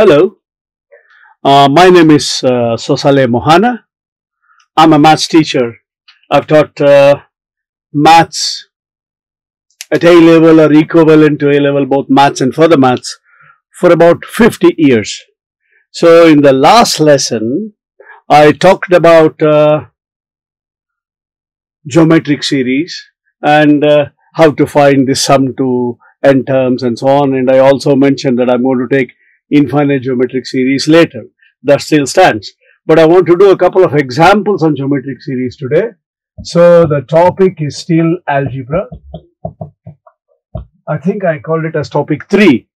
Hello, my name is Sosale Mohana. I'm a maths teacher. I've taught maths at A level or equivalent to A level, both maths and further maths, for about 50 years. So, in the last lesson, I talked about geometric series and how to find the sum to n terms and so on. And I also mentioned that I'm going to take infinite geometric series later. That still stands. But I want to do a couple of examples on geometric series today. So the topic is still algebra. I think I called it as topic 3.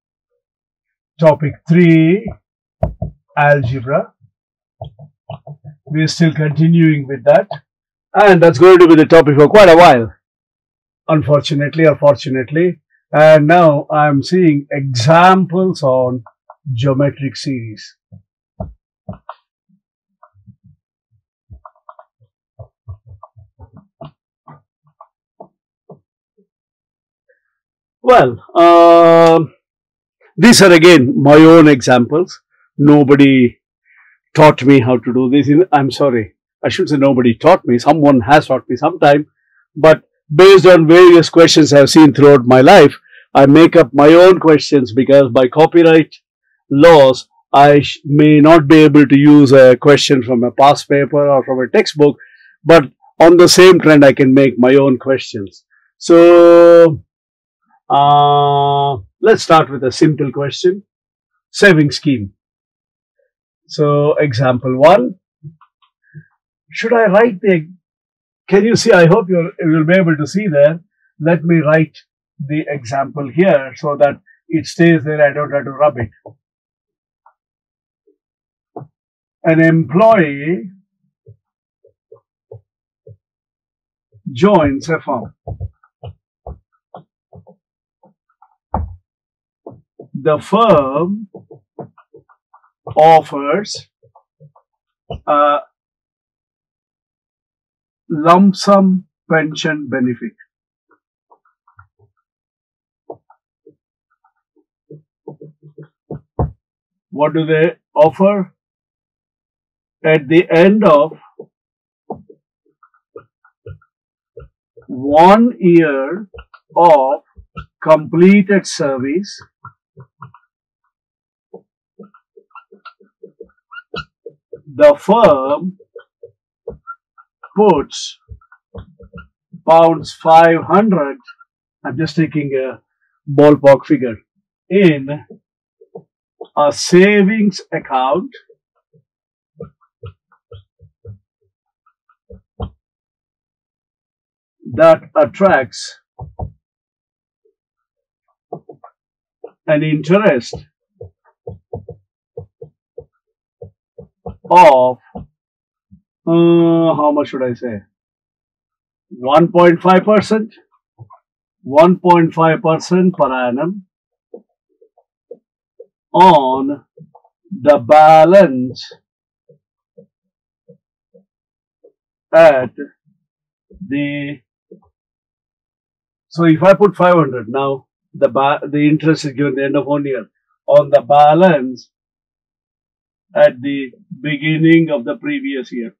Topic 3, algebra. We're still continuing with that. And that's going to be the topic for quite a while, unfortunately or fortunately. And now I'm seeing examples on geometric series. Well, these are again my own examples. Nobody taught me how to do this. I'm sorry, I should say nobody taught me. Someone has taught me sometime. But based on various questions I've seen throughout my life, I make up my own questions because by copyright laws, I may not be able to use a question from a past paper or from a textbook, but on the same trend, I can make my own questions. So, let's start with a simple question. Saving scheme. So, example 1. Should I write the, can you see, I hope you'll be able to see there. Let me write the example here so that it stays there, I don't have to rub it. An employee joins a firm. The firm offers a lump sum pension benefit. What do they offer? At the end of 1 year of completed service, the firm puts pounds 500, I'm just taking a ballpark figure, in a savings account that attracts an interest of, how much should I say, 1.5%, 1.5% per annum on the balance at the, so if I put 500 now, the interest is given at the end of 1 year on the balance at the beginning of the previous year.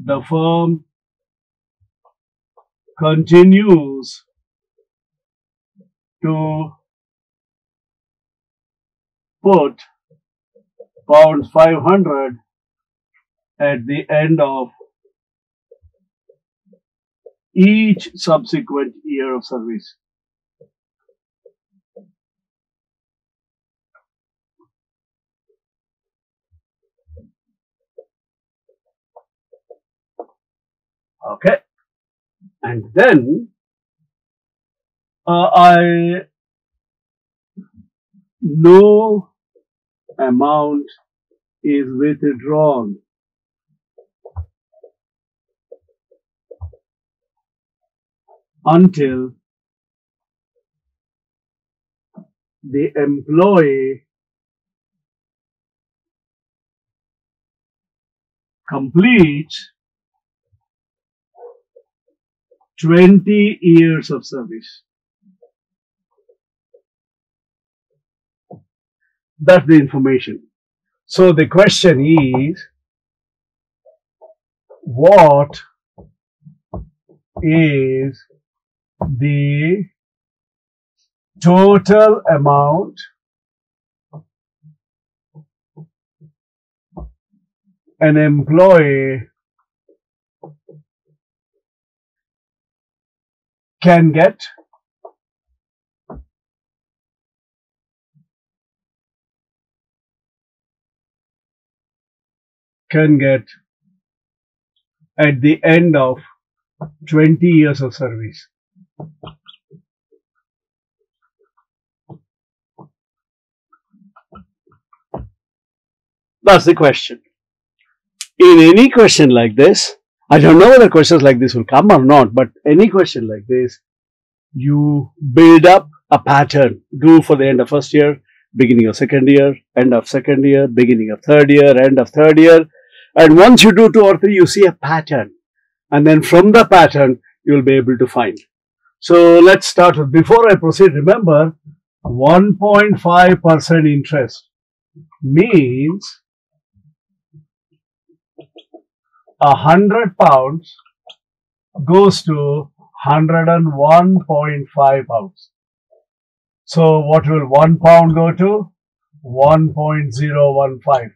The firm continues to put pounds 500 at the end of each subsequent year of service. Okay, and then no amount is withdrawn until the employee completes 20 years of service. That's the information. So the question is, what is the total amount an employee can get at the end of 20 years of service. That's the question. In any question like this, I don't know whether questions like this will come or not, but any question like this, you build up a pattern. Do for the end of first year, beginning of second year, end of second year, beginning of third year, end of third year. And once you do 2 or 3, you see a pattern. And then from the pattern, you'll be able to find. So let's start with, before I proceed, remember 1.5% interest means 100 pounds goes to 101.5 pounds. So what will 1 pound go to? 1.015.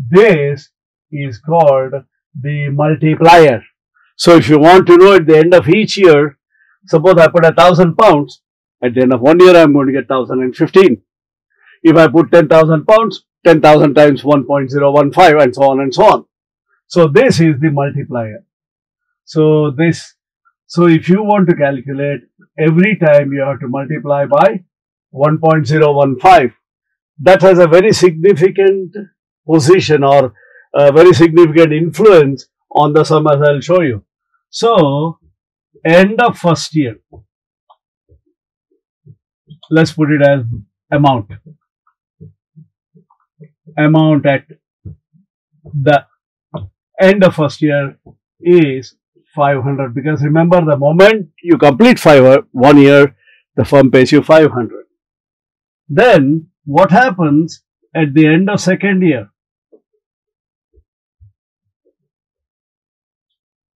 This is called the multiplier. So if you want to know at the end of each year, suppose I put 1,000 pounds, at the end of 1 year I'm going to get 1,015. If I put 10,000 pounds, 10,000 times 1.015 and so on and so on. So this is the multiplier. So if you want to calculate, every time you have to multiply by 1.015. That has a very significant position or a very significant influence on the sum, as I'll show you. So end of first year, let's put it as amount. Amount at the end of first year is 500, because remember, the moment you complete 1 year, the firm pays you 500. Then what happens at the end of second year?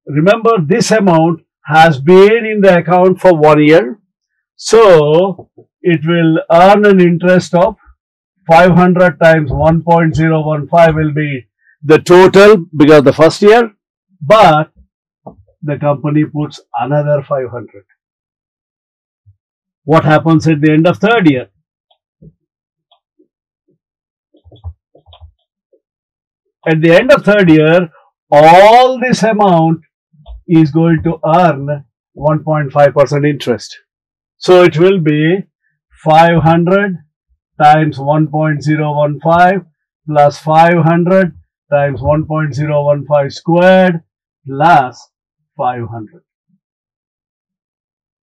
Remember, this amount has been in the account for 1 year, so it will earn an interest of 500 times 1.015 will be the total because the first year, but the company puts another 500. What happens at the end of third year? At the end of third year, all this amount is going to earn 1.5% interest. So it will be 500 times 1.015 plus 500 times 1.015 squared plus 500.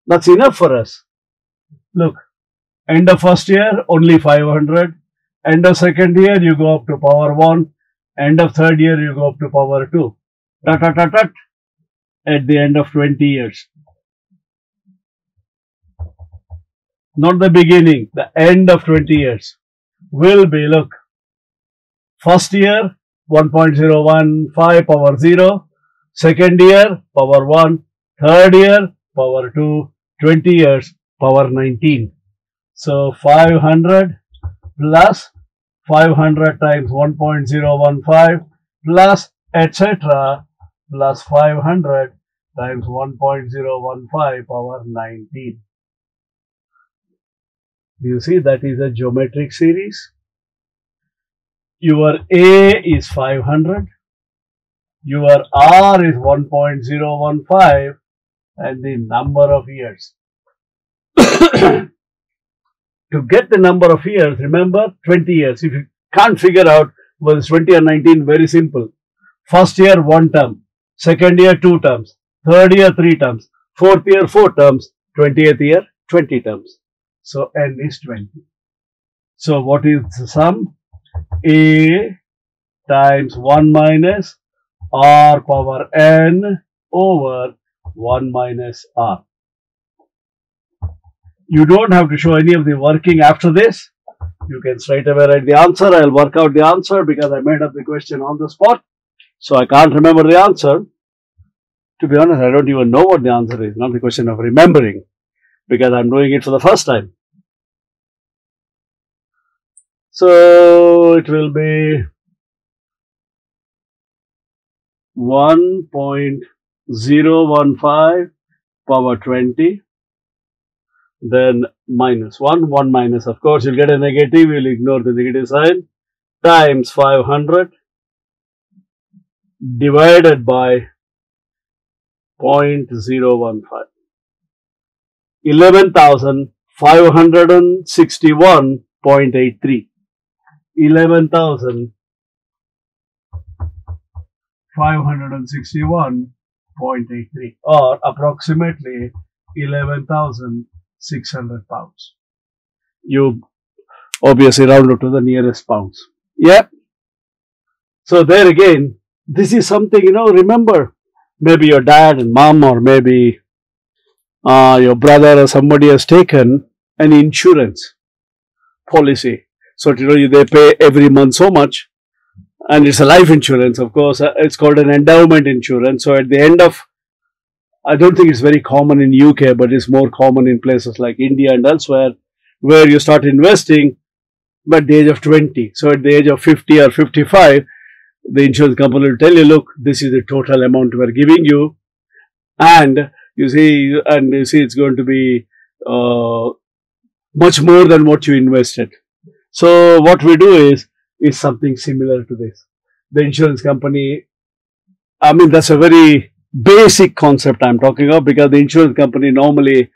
That's enough for us. Look, end of first year, only 500. End of second year, you go up to power 1. End of third year, you go up to power 2. At the end of 20 years. Not the beginning, the end of 20 years will be, look, first year 1.015 power 0, second year power 1, third year power 2, 20 years power 19. So 500 plus 500 times 1.015 plus etc. plus 500 times 1.015 power 19. Do you see that is a geometric series? Your A is 500, your R is 1.015 and the number of years. To get the number of years, remember 20 years. If you can't figure out whether it's 20 or 19, very simple. First year 1 term, second year 2 terms, third year 3 terms, fourth year 4 terms, 20th year 20 terms. So n is 20. So what is the sum? A times 1 minus R power n over 1 minus R. You don't have to show any of the working after this. You can straight away write the answer. I'll work out the answer because I made up the question on the spot. So I can't remember the answer. To be honest, I don't even know what the answer is. Not the question of remembering because I'm doing it for the first time. So it will be 1.015 power 20. Then minus 1, 1 minus, of course, you'll get a negative, you'll ignore the negative sign, times 500 divided by 0.015. 11,561.83. 11,561.83 or approximately 11,600 pounds. You obviously round up to the nearest pounds. Yep. So there again, this is something, remember, maybe your dad and mom or maybe your brother or somebody has taken an insurance policy. So, they pay every month so much and it's a life insurance, of course. It's called an endowment insurance. So at the end of, I don't think it's very common in UK, but it's more common in places like India and elsewhere, where you start investing at the age of 20. So at the age of 50 or 55, the insurance company will tell you, look, this is the total amount we're giving you. And you see it's going to be much more than what you invested. So what we do is something similar to this. The insurance company, that's a very basic concept I'm talking of, because the insurance company normally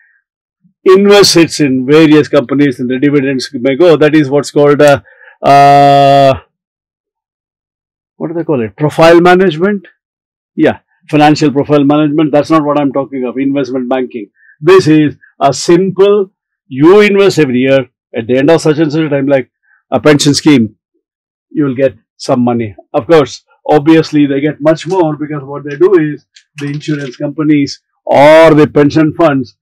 invests in various companies and the dividends may go. That is what's called what do they call it? Profile management? Yeah, financial profile management. That's not what I'm talking of. Investment banking. This is a simple, you invest every year at the end of such and such a time, like a pension scheme, you will get some money. Of course, obviously they get much more, because what they do is the insurance companies or the pension funds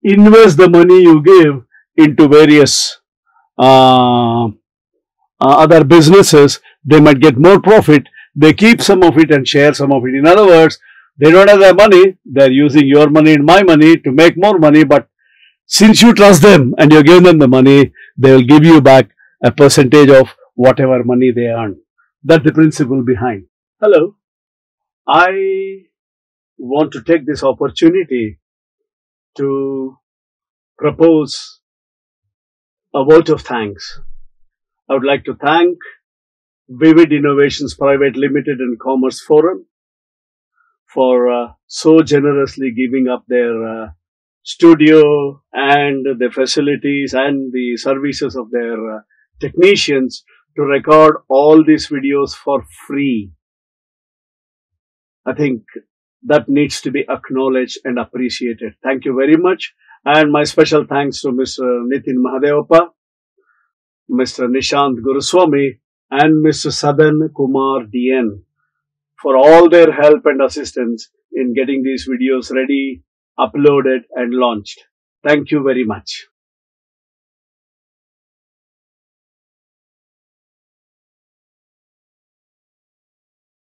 invest the money you give into various other businesses. They might get more profit. They keep some of it and share some of it. In other words, they don't have their money. They're using your money and my money to make more money. But since you trust them and you're giving them the money, they will give you back a percentage of whatever money they earn. That's the principle behind. Hello. I want to take this opportunity to propose a vote of thanks. I would like to thank Vivid Innovations Private Limited and Commerce Forum for so generously giving up their studio and the facilities and the services of their technicians to record all these videos for free. I think that needs to be acknowledged and appreciated. Thank you very much. And my special thanks to Mr. Nitin Mahadevappa, Mr. Nishant Guruswamy, and Mr. Sadan Kumar DN for all their help and assistance in getting these videos ready, uploaded and launched. Thank you very much.